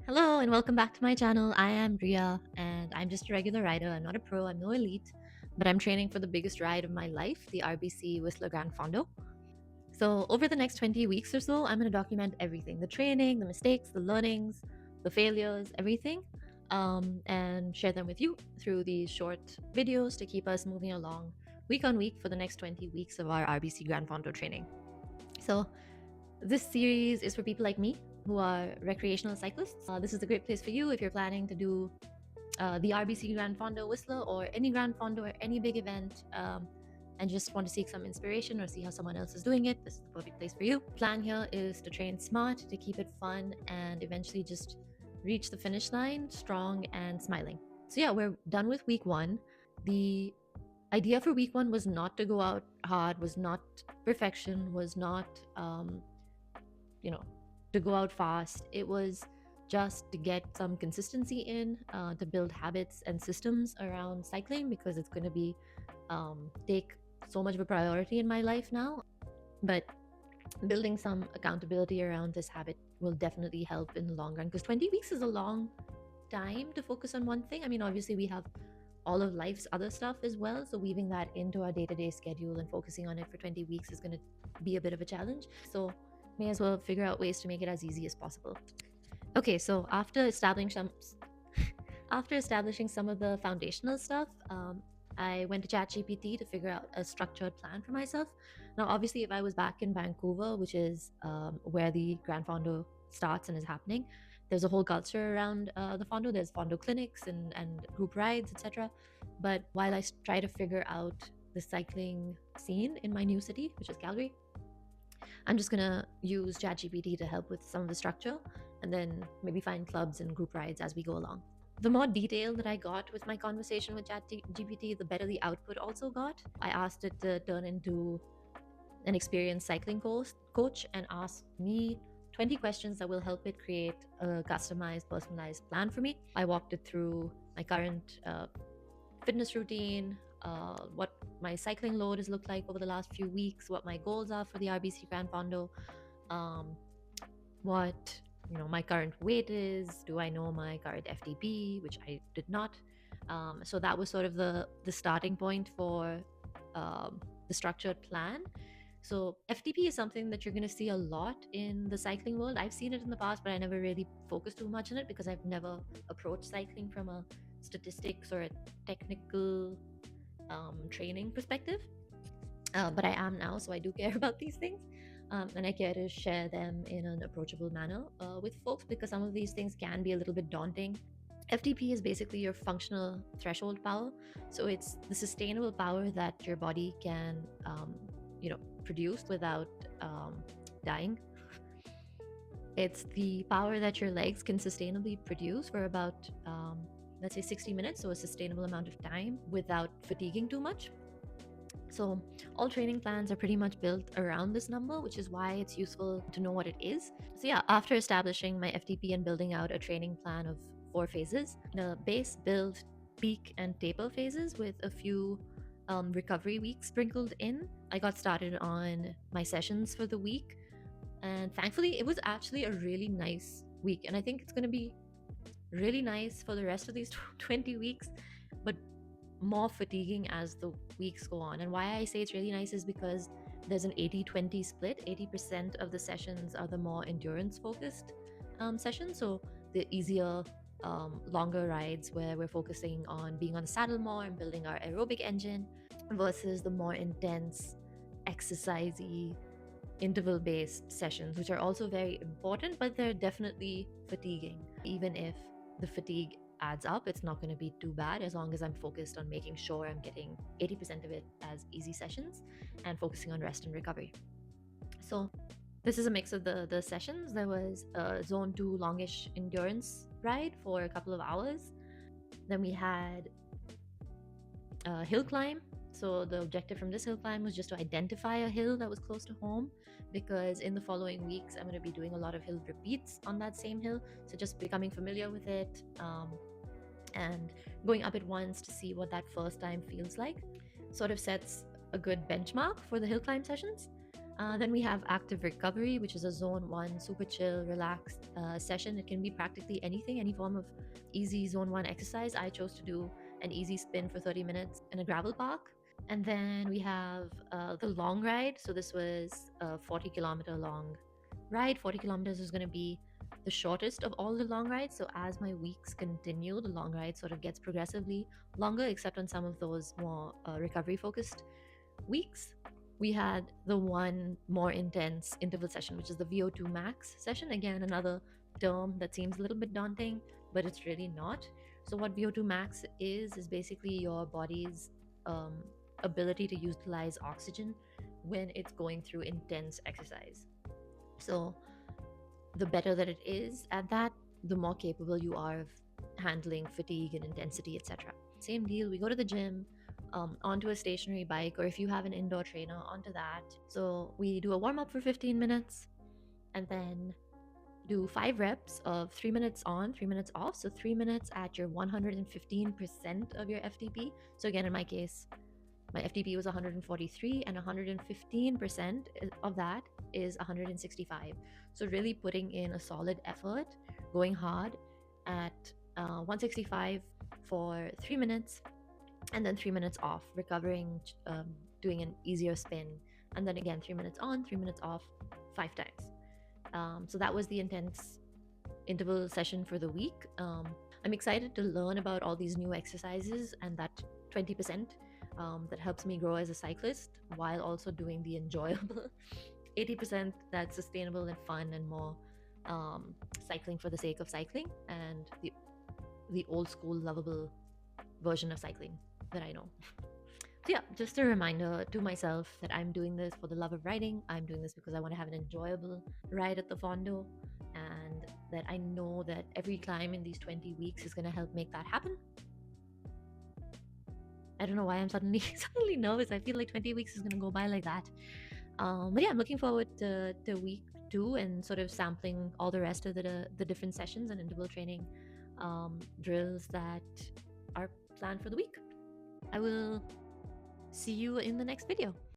Hello and welcome back to my channel. I am Riya and I'm just a regular rider. I'm not a pro, I'm no elite, but I'm training for the biggest ride of my life, the RBC Whistler Gran Fondo. So, over the next 20 weeks or so, I'm going to document everything: the training, the mistakes, the learnings, the failures, everything, and share them with you through these short videos to keep us moving along week on week for the next 20 weeks of our RBC Gran Fondo training. So, this series is for people like me who are recreational cyclists. This is a great place for you if you're planning to do the RBC Gran Fondo Whistler or any Gran Fondo or any big event and just want to seek some inspiration or see how someone else is doing it. This is the perfect place for you. Plan here is to train smart, to keep it fun, and eventually just reach the finish line strong and smiling. So yeah, we're done with week one. The idea for week one was not to go out hard, was not perfection, was not to go out fast. It was just to get some consistency in, to build habits and systems around cycling because it's going to be take so much of a priority in my life now. But building some accountability around this habit will definitely help in the long run because 20 weeks is a long time to focus on one thing. I mean, obviously, we have all of life's other stuff as well. So, weaving that into our day to day schedule and focusing on it for 20 weeks is going to be a bit of a challenge. So, may as well figure out ways to make it as easy as possible. Okay, so after establishing some of the foundational stuff, I went to ChatGPT to figure out a structured plan for myself. Now, obviously, if I was back in Vancouver, which is where the Gran Fondo starts and is happening, there's a whole culture around the Fondo. There's Fondo clinics and group rides, etc. But while I try to figure out the cycling scene in my new city, which is Calgary, I'm just gonna use ChatGPT to help with some of the structure and then maybe find clubs and group rides as we go along. The more detail that I got with my conversation with ChatGPT, the better the output also got. I asked it to turn into an experienced cycling coach and ask me 20 questions that will help it create a customized, personalized plan for me. I walked it through my current fitness routine, what my cycling load has looked like over the last few weeks, what my goals are for the RBC Gran Fondo, what my current weight is. Do I know my current FTP, which I did not. So that was sort of the starting point for the structured plan. So FTP is something that you're going to see a lot in the cycling world. I've seen it in the past, but I never really focused too much on it because I've never approached cycling from a statistics or a technical training perspective. But I am now, so I do care about these things. And I care to share them in an approachable manner with folks because some of these things can be a little bit daunting. FTP is basically your functional threshold power. So it's the sustainable power that your body can, produce without dying. It's the power that your legs can sustainably produce for about, let's say, 60 minutes, so a sustainable amount of time without fatiguing too much. So all training plans are pretty much built around this number, which is why it's useful to know what it is. So yeah, after establishing my FTP and building out a training plan of 4 phases, the base, build, peak, and taper phases with a few recovery weeks sprinkled in, I got started on my sessions for the week. And thankfully, it was actually a really nice week. And I think it's going to be really nice for the rest of these 20 weeks, but more fatiguing as the weeks go on. And why I say it's really nice is because there's an 80-20 split. 80% of the sessions are the more endurance focused sessions. So the easier, longer rides where we're focusing on being on the saddle more and building our aerobic engine versus the more intense, exercisey, interval based sessions, which are also very important, but they're definitely fatiguing. Even if the fatigue adds up, it's not going to be too bad as long as I'm focused on making sure I'm getting 80% of it as easy sessions and focusing on rest and recovery. So this is a mix of the sessions. There was a zone 2 longish endurance ride for a couple of hours. Then we had a hill climb. So the objective from this hill climb was just to identify a hill that was close to home, because in the following weeks I'm going to be doing a lot of hill repeats on that same hill. So just becoming familiar with it and going up it once to see what that first time feels like sort of sets a good benchmark for the hill climb sessions. Then we have active recovery, which is a zone one, super chill, relaxed session. It can be practically anything, any form of easy zone one exercise. I chose to do an easy spin for 30 minutes in a gravel park. And then we have the long ride. So this was a 40-kilometer long ride. 40 kilometers is going to be the shortest of all the long rides. So as my weeks continue, the long ride sort of gets progressively longer, except on some of those more recovery focused weeks. We had the one more intense interval session, which is the VO2 Max session. Again, another term that seems a little bit daunting, but it's really not. So, what VO2 Max is basically your body's um, ability to utilize oxygen when it's going through intense exercise. So, the better that it is at that, the more capable you are of handling fatigue and intensity, etc. Same deal, we go to the gym, onto a stationary bike, or if you have an indoor trainer, onto that. So we do a warm up for 15 minutes and then do 5 reps of 3 minutes on, 3 minutes off. So 3 minutes at your 115% of your FTP. So again, in my case, my FTP was 143, and 115% of that is 165. So really putting in a solid effort, going hard at 165 for 3 minutes, and then 3 minutes off, recovering, doing an easier spin, and then again 3 minutes on, 3 minutes off, 5 times. So that was the intense interval session for the week. I'm excited to learn about all these new exercises and that 20% that helps me grow as a cyclist while also doing the enjoyable 80% that's sustainable and fun and more cycling for the sake of cycling, and the old school lovable version of cycling that I know. So yeah, just a reminder to myself that I'm doing this for the love of riding. I'm doing this because I want to have an enjoyable ride at the Fondo, and that I know that every climb in these 20 weeks is going to help make that happen. I don't know why I'm suddenly nervous. I feel like 20 weeks is going to go by like that. But yeah, I'm looking forward to week 2 and sort of sampling all the rest of the different sessions and interval training drills that are planned for the week. I will see you in the next video.